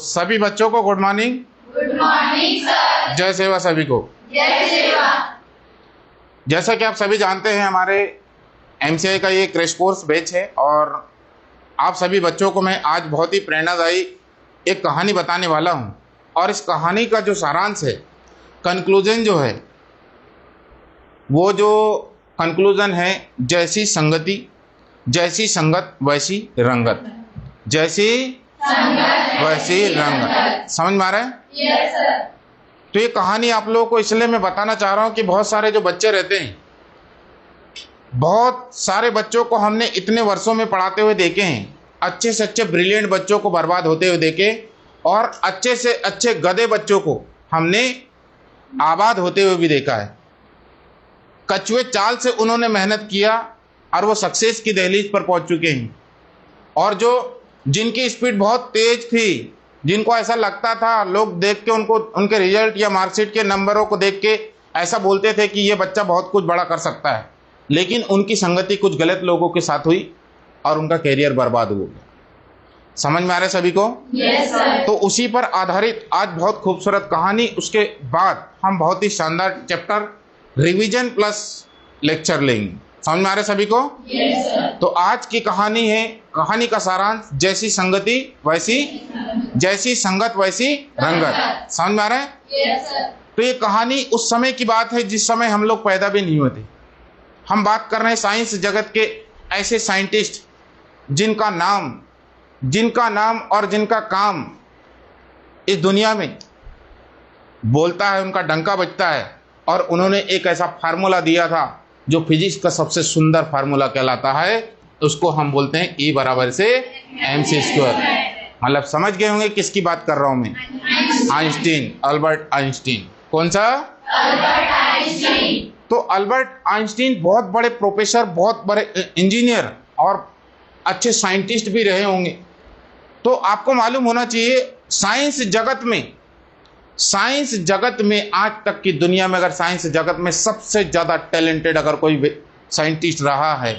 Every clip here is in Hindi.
सभी बच्चों को good morning. Good morning sir. जय सेवा सभी को। जय सेवा। जैसा कि आप सभी जानते हैं, हमारे एमसीआई का ये क्रैश कोर्स बैच है और आप सभी बच्चों को मैं आज बहुत ही प्रेरणादायी एक कहानी बताने वाला हूं। और इस कहानी का जो सारांश है, कंक्लूजन जो है, वो जो कंक्लूजन है, जैसी संगति जैसी संगत वैसी रंगत, जैसी संगत वैसी रंगत। समझ में आ रहा है? Yes sir. तो ये कहानी आप लोगों को इसलिए मैं बताना चाह रहा हूँ कि बहुत सारे जो बच्चे रहते हैं, बहुत सारे बच्चों को हमने इतने वर्षों में पढ़ाते हुए देखे हैं, अच्छे से अच्छे ब्रिलियंट बच्चों को बर्बाद होते हुए देखे, और अच्छे से अच्छे गधे बच्चों को हमने आबाद होते हुए भी देखा है। कछुए चाल से उन्होंने मेहनत किया और वो सक्सेस की दहलीज पर पहुंच चुके हैं। और जो जिनकी स्पीड बहुत तेज थी, जिनको ऐसा लगता था, लोग देख के उनको उनके रिजल्ट या मार्कशीट के नंबरों को देख के ऐसा बोलते थे कि ये बच्चा बहुत कुछ बड़ा कर सकता है, लेकिन उनकी संगति कुछ गलत लोगों के साथ हुई और उनका कैरियर बर्बाद हो गया। समझ में आ रहा है सभी को? Yes sir. तो उसी पर आधारित आज बहुत खूबसूरत कहानी, उसके बाद हम बहुत ही शानदार चैप्टर रिवीजन प्लस लेक्चर लेंगे। समझ में आ रहा है सभी को? Yes sir. तो आज की कहानी है, कहानी का सारांश, जैसी संगति वैसी जैसी संगत वैसी रंगत। समझ में आ रहा है? Yes sir. तो ये कहानी उस समय की बात है जिस समय हम लोग पैदा भी नहीं हुए थे। हम बात कर रहे हैं साइंस जगत के ऐसे साइंटिस्ट जिनका नाम और जिनका काम इस दुनिया में बोलता है, उनका डंका बजता है। और उन्होंने एक ऐसा फार्मूला दिया था जो फिजिक्स का सबसे सुंदर फार्मूला कहलाता है, उसको हम बोलते हैं E बराबर से mc²। मतलब समझ गए होंगे किसकी बात कर रहा हूं मैं? Einstein, Albert Einstein. कौन सा? Albert Einstein. तो अल्बर्ट आइंस्टीन बहुत बड़े प्रोफेसर, बहुत बड़े इंजीनियर और अच्छे साइंटिस्ट भी रहे होंगे। तो आपको मालूम होना चाहिए, साइंस जगत में आज तक की दुनिया में, अगर साइंस जगत में सबसे ज़्यादा टैलेंटेड अगर कोई साइंटिस्ट रहा है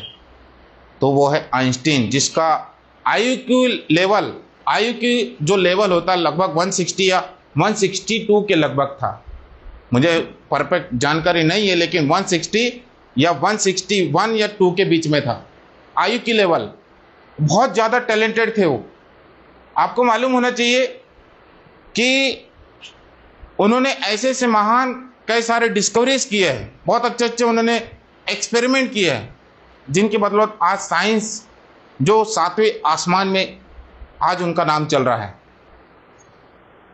तो वो है आइंस्टीन, जिसका आयु की जो लेवल होता है लगभग 160 या 162 के लगभग था। मुझे परफेक्ट जानकारी नहीं है, लेकिन 160 या 161 या 2 के बीच में था आयु की लेवल। बहुत ज़्यादा टैलेंटेड थे वो। आपको मालूम होना चाहिए कि उन्होंने ऐसे ऐसे महान कई सारे डिस्कवरीज किए हैं, बहुत अच्छे उन्होंने एक्सपेरिमेंट किए हैं, जिनकी बदौलत आज साइंस जो 7वें आसमान में आज उनका नाम चल रहा है।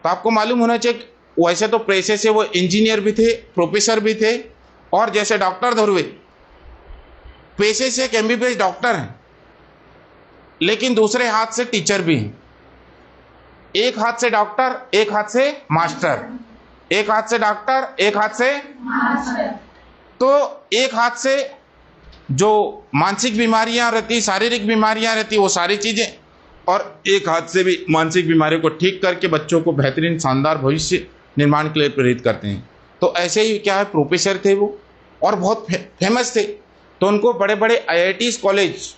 तो आपको मालूम होना चाहिए, वैसे तो पेशे से वो इंजीनियर भी थे, प्रोफेसर भी थे, और जैसे डॉक्टर ध्रुवे पेशे से एक MBBS डॉक्टर हैं, लेकिन दूसरे हाथ से टीचर भी हैं। एक हाथ से डॉक्टर, एक हाथ से मास्टर, एक हाथ से डॉक्टर, एक हाथ से मास्टर। तो एक हाथ से जो मानसिक बीमारियां रहती, शारीरिक बीमारियां रहती, वो सारी चीजें, और एक हाथ से भी मानसिक बीमारियों को ठीक करके बच्चों को बेहतरीन शानदार भविष्य निर्माण के लिए प्रेरित करते हैं। तो ऐसे ही क्या है, प्रोफेसर थे वो और बहुत फेमस थे। तो उनको बड़े बड़े IITs कॉलेज,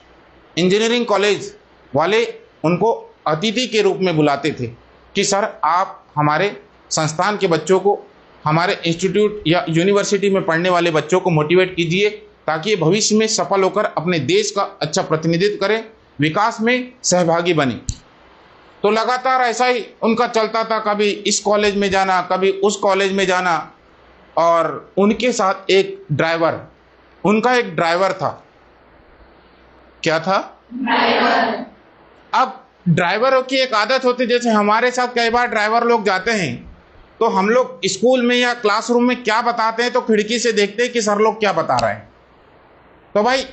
इंजीनियरिंग कॉलेज वाले उनको अतिथि के रूप में बुलाते थे कि सर आप हमारे संस्थान के बच्चों को, हमारे इंस्टीट्यूट या यूनिवर्सिटी में पढ़ने वाले बच्चों को मोटिवेट कीजिए, ताकि ये भविष्य में सफल होकर अपने देश का अच्छा प्रतिनिधित्व करें, विकास में सहभागी बने। तो लगातार ऐसा ही उनका चलता था, कभी इस कॉलेज में जाना, कभी उस कॉलेज में जाना। और उनके साथ उनका एक ड्राइवर था। क्या था? ड्राइवर। अब ड्राइवरों की एक आदत होती, जैसे हमारे साथ कई बार ड्राइवर लोग जाते हैं, तो हम लोग स्कूल में या क्लासरूम में क्या बताते हैं तो खिड़की से देखते हैं कि सर लोग क्या बता रहे हैं। तो भाई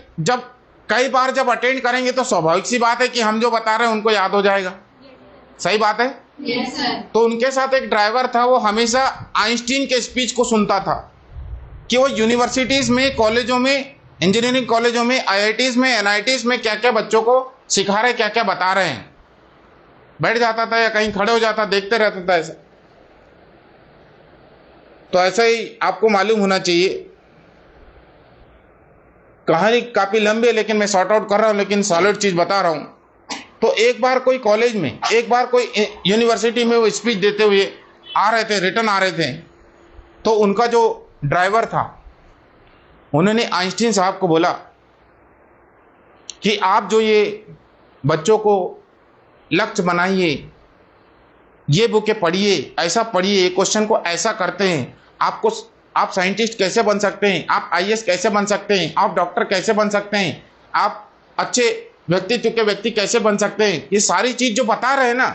कई बार जब अटेंड करेंगे तो स्वाभाविक सी बात है कि हम जो बता रहे हैं उनको याद हो जाएगा। सही बात है? Yes sir. तो उनके साथ एक ड्राइवर था, वो हमेशा आइंस्टीन के स्पीच को सुनता था कि वो यूनिवर्सिटीज में, कॉलेजों में, इंजीनियरिंग कॉलेजों में, IITs में, NITs में क्या क्या बच्चों को सिखा रहे, क्या क्या बता रहे हैं। बैठ जाता था या कहीं खड़े हो जाता, देखते रहता था ऐसा। तो ऐसा ही आपको मालूम होना चाहिए, कहानी काफी लंबी है लेकिन मैं सॉर्ट आउट कर रहा हूं, लेकिन सॉलिड चीज बता रहा हूं तो एक बार कोई कॉलेज में, एक बार कोई यूनिवर्सिटी में वो स्पीच देते हुए आ रहे थे, रिटर्न आ रहे थे, तो उनका जो ड्राइवर था उन्होंने आइंस्टीन साहब को बोला कि आप जो ये बच्चों को लक्ष्य बनाइए, ये बुकें पढ़िए, ऐसा पढ़िए, क्वेश्चन को ऐसा करते हैं, आप साइंटिस्ट कैसे बन सकते हैं, आप आईएएस कैसे बन सकते हैं, आप डॉक्टर कैसे बन सकते हैं, आप अच्छे व्यक्तित्व के व्यक्ति कैसे बन सकते हैं, ये सारी चीज जो बता रहे हैं ना,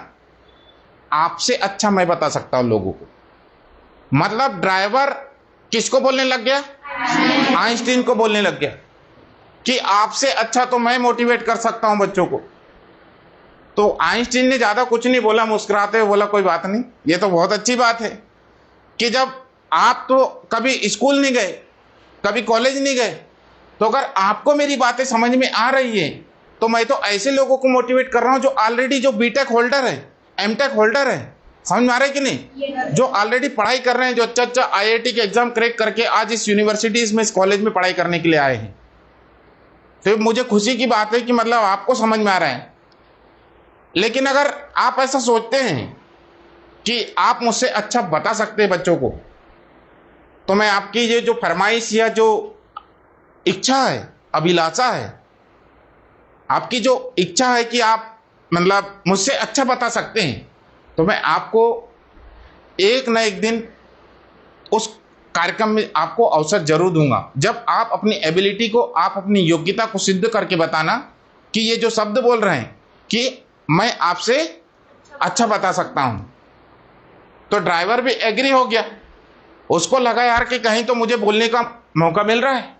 आपसे अच्छा मैं बता सकता हूं लोगों को। मतलब ड्राइवर किसको बोलने लग गया? आइंस्टीन को बोलने लग गया कि आपसे अच्छा तो मैं मोटिवेट कर सकता हूं बच्चों को। तो आइंस्टीन ने ज्यादा कुछ नहीं बोला, मुस्कुराते हुए बोला कोई बात नहीं, ये तो बहुत अच्छी बात है कि जब आप तो कभी स्कूल नहीं गए, कभी कॉलेज नहीं गए, तो अगर आपको मेरी बातें समझ में आ रही है तो मैं तो ऐसे लोगों को मोटिवेट कर रहा हूं जो ऑलरेडी जो बीटेक होल्डर है, एमटेक होल्डर है, समझ में आ रहा है कि नहीं, जो ऑलरेडी पढ़ाई कर रहे हैं, जो अच्छा आईआईटी के एग्जाम क्रैक करके आज इस यूनिवर्सिटीज में, इस कॉलेज में पढ़ाई करने के लिए आए हैं। तो मुझे खुशी की बात है कि मतलब आपको समझ में आ रहा है। लेकिन अगर आप ऐसा सोचते हैं कि आप मुझसे अच्छा बता सकते हैं बच्चों को, तो मैं आपकी ये जो फरमाइश या जो इच्छा है, अभिलाषा है, आपकी जो इच्छा है कि आप मतलब मुझसे अच्छा बता सकते हैं, तो मैं आपको एक न एक दिन उस कार्यक्रम में आपको अवसर जरूर दूंगा, जब आप अपनी एबिलिटी को, आप अपनी योग्यता को सिद्ध करके बताना कि ये जो शब्द बोल रहे हैं कि मैं आपसे अच्छा बता सकता हूं। तो ड्राइवर भी एग्री हो गया, उसको लगा यार कि कहीं तो मुझे बोलने का मौका मिल रहा है,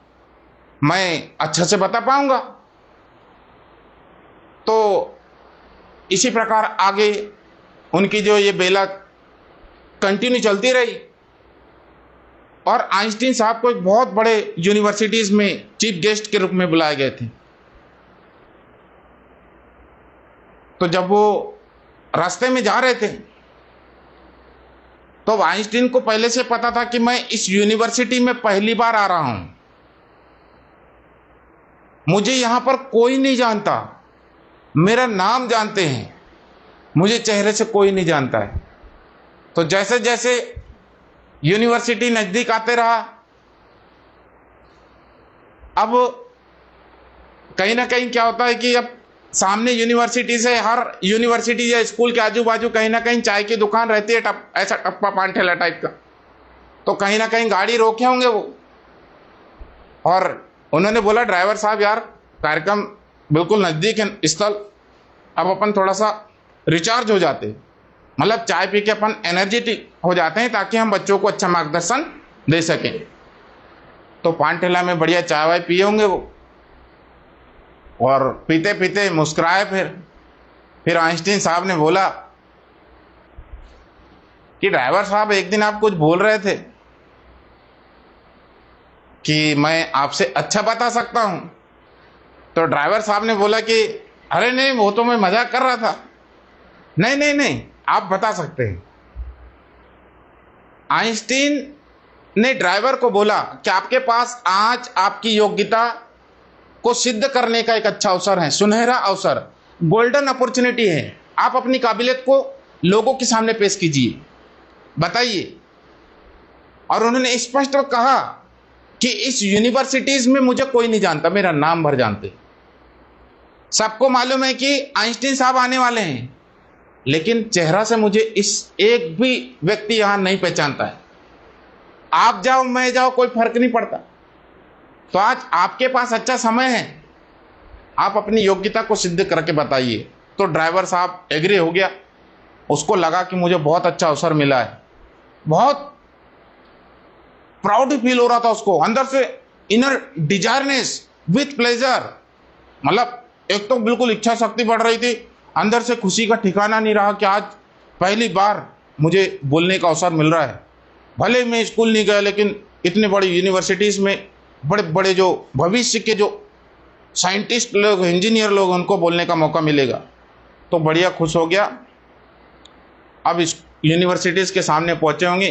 मैं अच्छा से बता पाऊंगा। तो इसी प्रकार आगे उनकी जो ये बेला कंटिन्यू चलती रही और आइंस्टीन साहब को एक बहुत बड़े यूनिवर्सिटीज में चीफ गेस्ट के रूप में बुलाए गए थे। तो जब वो रास्ते में जा रहे थे तो आइंस्टीन को पहले से पता था कि मैं इस यूनिवर्सिटी में पहली बार आ रहा हूं, मुझे यहां पर कोई नहीं जानता, मेरा नाम जानते हैं, मुझे चेहरे से कोई नहीं जानता है। तो जैसे जैसे यूनिवर्सिटी नजदीक आते रहा, अब कहीं ना कहीं क्या होता है कि अब सामने यूनिवर्सिटी से, हर यूनिवर्सिटी या स्कूल के आजू बाजू कहीं ना कहीं चाय की दुकान रहती है, ऐसा टप्पा पान ठेला टाइप का। तो कहीं ना कहीं गाड़ी रोके होंगे वो, और उन्होंने बोला ड्राइवर साहब यार कार्यक्रम बिल्कुल नजदीक है स्थल, अब अपन थोड़ा सा रिचार्ज हो जाते, मतलब चाय पी के अपन एनर्जेटिक हो जाते हैं ताकि हम बच्चों को अच्छा मार्गदर्शन दे सकें। तो पान ठेला में बढ़िया चाय वाय पिए होंगे वो, और पीते पीते मुस्कुराए। फिर आइंस्टीन साहब ने बोला कि ड्राइवर साहब एक दिन आप कुछ बोल रहे थे कि मैं आपसे अच्छा बता सकता हूं। तो ड्राइवर साहब ने बोला कि अरे नहीं, वो तो मैं मजाक कर रहा था, नहीं नहीं नहीं, आप बता सकते हैं। आइंस्टीन ने ड्राइवर को बोला कि आपके पास आज आपकी योग्यता को सिद्ध करने का एक अच्छा अवसर है, सुनहरा अवसर, गोल्डन अपॉर्चुनिटी है, आप अपनी काबिलियत को लोगों के सामने पेश कीजिए, बताइए। और उन्होंने स्पष्ट कहा कि इस यूनिवर्सिटीज में मुझे कोई नहीं जानता, मेरा नाम भर जानते, सबको मालूम है कि आइंस्टीन साहब आने वाले हैं, लेकिन चेहरा से मुझे इस एक भी व्यक्ति यहां नहीं पहचानता है। आप जाओ मैं जाओ कोई फर्क नहीं पड़ता। तो आज आपके पास अच्छा समय है, आप अपनी योग्यता को सिद्ध करके बताइए। तो ड्राइवर साहब एग्री हो गया, उसको लगा कि मुझे बहुत अच्छा अवसर मिला है, बहुत प्राउड फील हो रहा था उसको अंदर से, इनर डिजायरनेस विथ प्लेजर, मतलब एक तो बिल्कुल इच्छा शक्ति बढ़ रही थी, अंदर से खुशी का ठिकाना नहीं रहा कि आज पहली बार मुझे बोलने का अवसर मिल रहा है। भले मैं स्कूल नहीं गया, लेकिन इतने बड़ी यूनिवर्सिटीज में बड़े बड़े जो भविष्य के जो साइंटिस्ट लोग, इंजीनियर लोग, उनको बोलने का मौका मिलेगा। तो बढ़िया खुश हो गया। अब इस यूनिवर्सिटीज के सामने पहुंचे होंगे,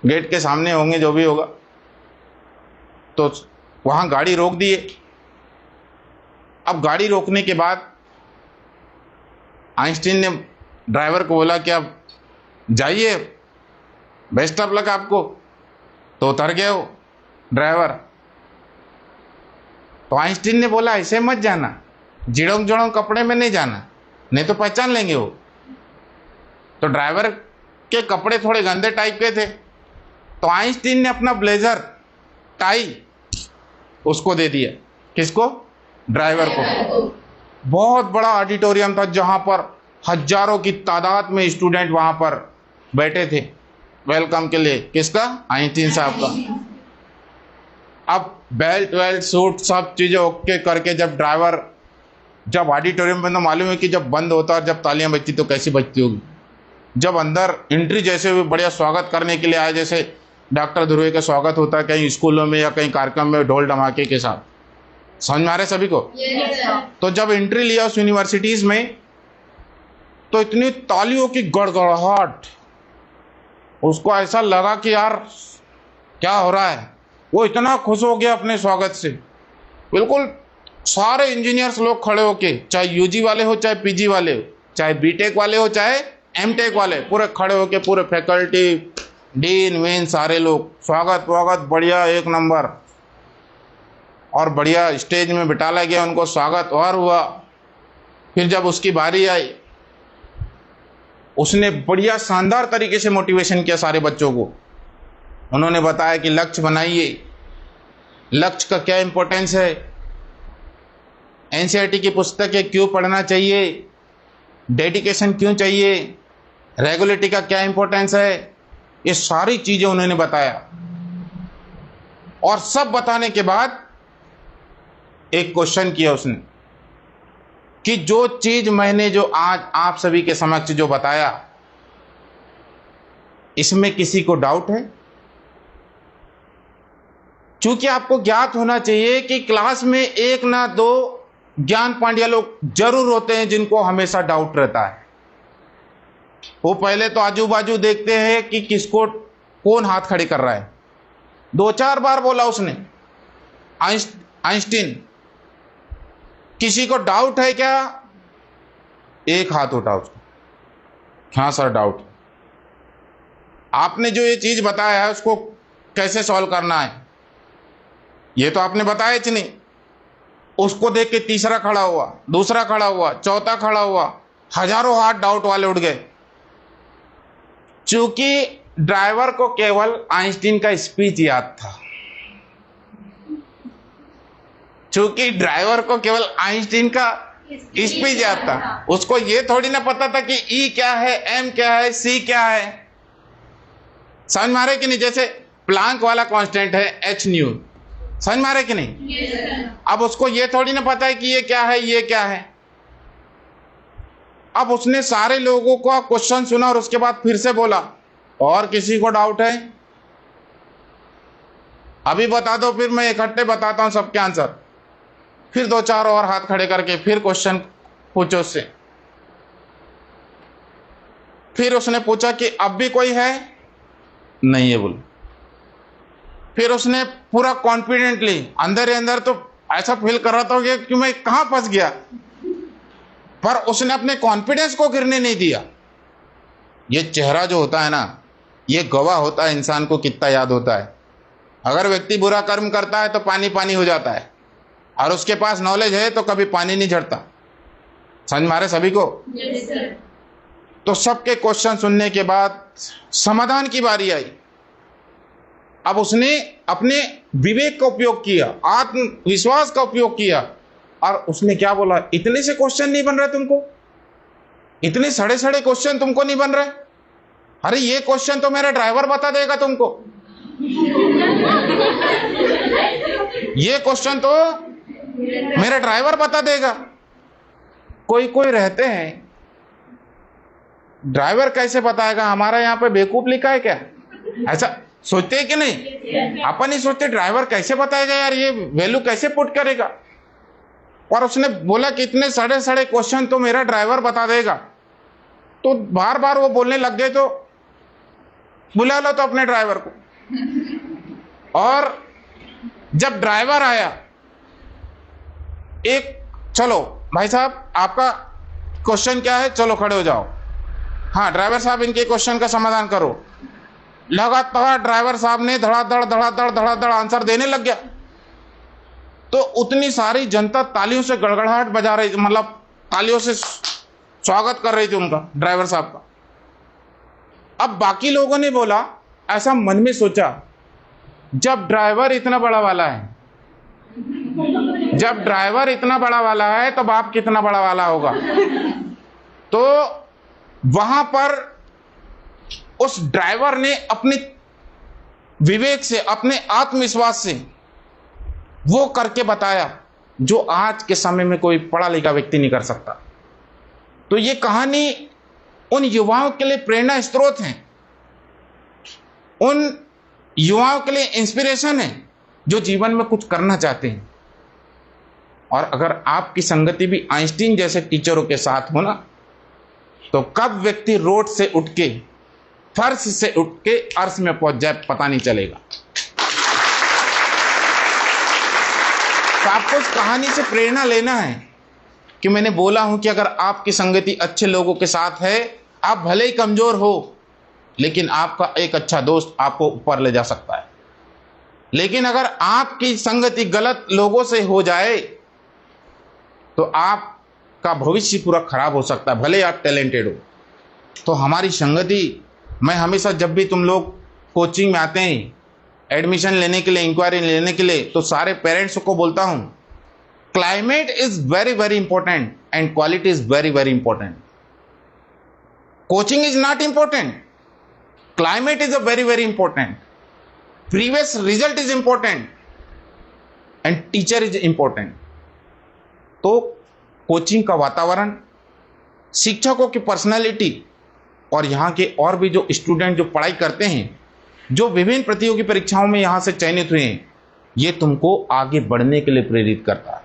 गेट के सामने होंगे, जो भी होगा, तो वहां गाड़ी रोक दिए। अब गाड़ी रोकने के बाद आइंस्टीन ने ड्राइवर को बोला कि अब जाइए, बेस्ट ऑफ लक आपको। तो उतर गए वो ड्राइवर। तो आइंस्टीन ने बोला ऐसे मत जाना, जिड़ोंग जड़ोंग कपड़े में नहीं जाना, नहीं तो पहचान लेंगे वो। तो ड्राइवर के कपड़े थोड़े गंदे टाइप के थे, तो आइंस्टीन ने अपना ब्लेजर टाई उसको दे दिया। किसको? ड्राइवर को। बहुत बड़ा ऑडिटोरियम था जहां पर हजारों की तादाद में स्टूडेंट वहां पर बैठे थे वेलकम के लिए। किसका? आइंस्टीन साहब का। अब बेल्ट वेल्ट सूट सब चीजें ओके करके जब ऑडिटोरियम में, तो मालूम है कि जब बंद होता और जब तालियां बजती तो कैसी बजती होगी। जब अंदर एंट्री जैसे भी बढ़िया स्वागत करने के लिए आए, जैसे डॉक्टर ध्रुव का स्वागत होता है कहीं स्कूलों में या कहीं कार्यक्रम में ढोल धमाके के साथ। समझ में आ रहे सभी को? तो जब एंट्री लिया उस यूनिवर्सिटीज में, तो इतनी तालियों की गड़गड़ाहट, उसको ऐसा लगा कि यार क्या हो रहा है। वो इतना खुश हो गया अपने स्वागत से। बिल्कुल सारे इंजीनियर्स लोग खड़े होके, चाहे यूजी वाले हो, चाहे पीजी वाले हो, चाहे बीटेक वाले हो, चाहे एमटेक वाले, पूरे खड़े होके, पूरे फैकल्टी, डीन वीन, सारे लोग स्वागत वागत बढ़िया एक नंबर। और बढ़िया स्टेज में बिठाला गया उनको, स्वागत और हुआ। फिर जब उसकी बारी आई, उसने बढ़िया शानदार तरीके से मोटिवेशन किया सारे बच्चों को। उन्होंने बताया कि लक्ष्य बनाइए, लक्ष्य का क्या इंपॉर्टेंस है, एनसीईआरटी की पुस्तकें क्यों पढ़ना चाहिए, डेडिकेशन क्यों चाहिए, रेगुलरिटी का क्या इंपॉर्टेंस है, ये सारी चीजें उन्होंने बताया। और सब बताने के बाद एक क्वेश्चन किया उसने कि जो चीज मैंने जो आज आप सभी के समक्ष जो बताया, इसमें किसी को डाउट है? क्योंकि आपको ज्ञात होना चाहिए कि क्लास में एक ना दो ज्ञान पांड्या लोग जरूर होते हैं जिनको हमेशा डाउट रहता है। वो पहले तो आजू बाजू देखते हैं कि किसको कौन हाथ खड़े कर रहा है। 2-4 बार बोला उसने, आइंस्टीन, किसी को डाउट है क्या? एक हाथ उठा उसको, हाँ सर डाउट। आपने जो ये चीज बताया है उसको कैसे सॉल्व करना है, ये तो आपने बताया ही नहीं। उसको देख के तीसरा खड़ा हुआ, दूसरा खड़ा हुआ, चौथा खड़ा हुआ, हजारों हाथ डाउट वाले उठ गए। चूंकि ड्राइवर को केवल आइंस्टीन का स्पीच याद था, चूंकि ड्राइवर को केवल आइंस्टीन का स्पीच याद था, उसको ये थोड़ी ना पता था कि ई क्या है, एम क्या है, सी क्या है। समझ मारे कि नहीं? जैसे प्लांक वाला कांस्टेंट है एच न्यू, समझ मारे कि नहीं? अब उसको ये थोड़ी ना पता है कि ये क्या है, ये क्या है। अब उसने सारे लोगों का क्वेश्चन सुना और उसके बाद फिर से बोला, और किसी को डाउट है? अभी बता दो, फिर मैं इकट्ठे बताता हूं सबके आंसर। फिर 2-4 और हाथ खड़े करके फिर क्वेश्चन पूछो उससे। फिर उसने पूछा कि अब भी कोई है? नहीं है बोल। फिर उसने पूरा कॉन्फिडेंटली, अंदर ही अंदर तो ऐसा फील कर रहा था कि मैं कहां फंस गया, पर उसने अपने कॉन्फिडेंस को गिरने नहीं दिया। ये चेहरा जो होता है ना, ये गवाह होता है इंसान को कितना याद होता है। अगर व्यक्ति बुरा कर्म करता है तो पानी पानी हो जाता है, और उसके पास नॉलेज है तो कभी पानी नहीं झड़ता। समझ मारे सभी को? तो सबके क्वेश्चन सुनने के बाद समाधान की बारी आई। अब उसने अपने विवेक का उपयोग किया, आत्मविश्वास का उपयोग किया, और उसने क्या बोला, इतने से क्वेश्चन नहीं बन रहे तुमको, इतने सड़े सड़े क्वेश्चन तुमको नहीं बन रहे? अरे ये क्वेश्चन तो मेरा ड्राइवर बता देगा तुमको, ये क्वेश्चन तो मेरा ड्राइवर बता देगा। कोई कोई रहते हैं, ड्राइवर कैसे बताएगा, हमारा यहाँ पे बेवकूफ लिखा है क्या? ऐसा सोचते हैं कि नहीं? अपन ही सोचते ड्राइवर कैसे बताएगा यार, ये वैल्यू कैसे पुट करेगा। और उसने बोला कि इतने सड़े सड़े क्वेश्चन तो मेरा ड्राइवर बता देगा। तो बार बार वो बोलने लग गए, तो बुला लो तो अपने ड्राइवर को। और जब ड्राइवर आया, एक चलो भाई साहब आपका क्वेश्चन क्या है, चलो खड़े हो जाओ। हाँ ड्राइवर साहब इनके क्वेश्चन का समाधान करो। लगातार ड्राइवर साहब ने धड़ाधड़ आंसर देने लग गया। तो उतनी सारी जनता तालियों से गड़गड़ाहट बजा रही थी, मतलब तालियों से स्वागत कर रही थी उनका, ड्राइवर साहब का। अब बाकी लोगों ने बोला, ऐसा मन में सोचा, जब ड्राइवर इतना बड़ा वाला है, जब ड्राइवर इतना बड़ा वाला है तो बाप कितना बड़ा वाला होगा। तो वहां पर उस ड्राइवर ने अपने विवेक से, अपने आत्मविश्वास से वो करके बताया जो आज के समय में कोई पढ़ा लिखा व्यक्ति नहीं कर सकता। तो ये कहानी उन युवाओं के लिए प्रेरणा स्रोत है, उन युवाओं के लिए इंस्पिरेशन है जो जीवन में कुछ करना चाहते हैं। और अगर आपकी संगति भी आइंस्टीन जैसे टीचरों के साथ हो ना, तो कब व्यक्ति रोड से उठ के, फर्श से उठ के अर्श में पहुंच जाए पता नहीं चलेगा। तो आपको इस कहानी से प्रेरणा लेना है कि मैंने बोला हूं कि अगर आपकी संगति अच्छे लोगों के साथ है, आप भले ही कमजोर हो, लेकिन आपका एक अच्छा दोस्त आपको ऊपर ले जा सकता है। लेकिन अगर आपकी संगति गलत लोगों से हो जाए तो आपका भविष्य पूरा खराब हो सकता है, भले आप टैलेंटेड हो। तो हमारी संगति, मैं हमेशा जब भी तुम लोग कोचिंग में आते हैं एडमिशन लेने के लिए, इंक्वायरी लेने के लिए, तो सारे पेरेंट्स को बोलता हूं, climate is very very important and quality is very very important. Coaching is not important, climate is a very very important, previous result is important and teacher is important। तो कोचिंग का वातावरण, शिक्षकों की पर्सनालिटी और यहाँ के और भी जो स्टूडेंट जो पढ़ाई करते हैं, जो विभिन्न प्रतियोगी परीक्षाओं में यहाँ से चयनित हुए हैं, ये तुमको आगे बढ़ने के लिए प्रेरित करता है,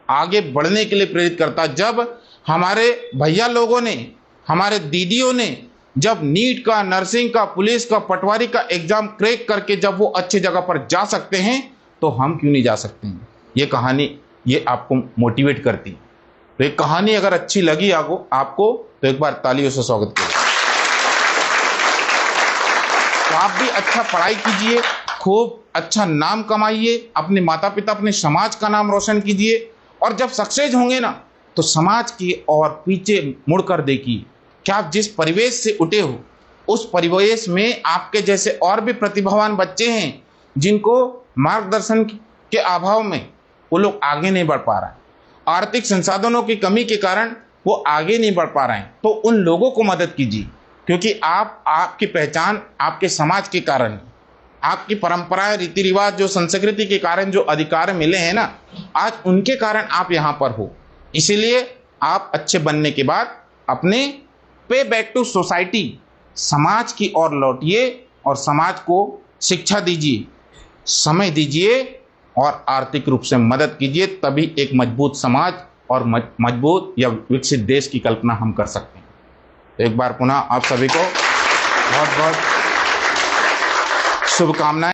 आगे बढ़ने के लिए प्रेरित करता है। जब हमारे भैया लोगों ने, हमारे दीदियों ने जब नीट का, नर्सिंग का, पुलिस का, पटवारी का एग्जाम क्रैक करके जब वो अच्छी जगह पर जा सकते हैं, तो हम क्यों नहीं जा सकते हैं। ये कहानी ये आपको मोटिवेट करती है। तो ये कहानी अगर अच्छी लगी आपको तो एक बार तालियों से स्वागत करें। तो आप भी अच्छा पढ़ाई कीजिए, खूब अच्छा नाम कमाइए, अपने माता पिता, अपने समाज का नाम रोशन कीजिए। और जब सक्सेस होंगे ना, तो समाज की और पीछे मुड़कर देखिए कि आप जिस परिवेश से उठे हो, उस परिवेश में आपके जैसे और भी प्रतिभावान बच्चे हैं जिनको मार्गदर्शन के अभाव में वो लोग आगे नहीं बढ़ पा रहे हैं, आर्थिक संसाधनों की कमी के कारण वो आगे नहीं बढ़ पा रहे हैं। तो उन लोगों को मदद कीजिए, क्योंकि आपकी पहचान आपके समाज के कारण है, आपकी परंपराएं, रीति रिवाज, जो संस्कृति के कारण जो अधिकार मिले हैं ना, आज उनके कारण आप यहाँ पर हो। इसीलिए आप अच्छे बनने के बाद अपने पे बैक टू सोसाइटी, समाज की ओर लौटिए और समाज को शिक्षा दीजिए, समय दीजिए और आर्थिक रूप से मदद कीजिए। तभी एक मजबूत समाज और मजबूत या विकसित देश की कल्पना हम कर सकते हैं। तो एक बार पुनः आप सभी को बहुत बहुत शुभकामनाएं।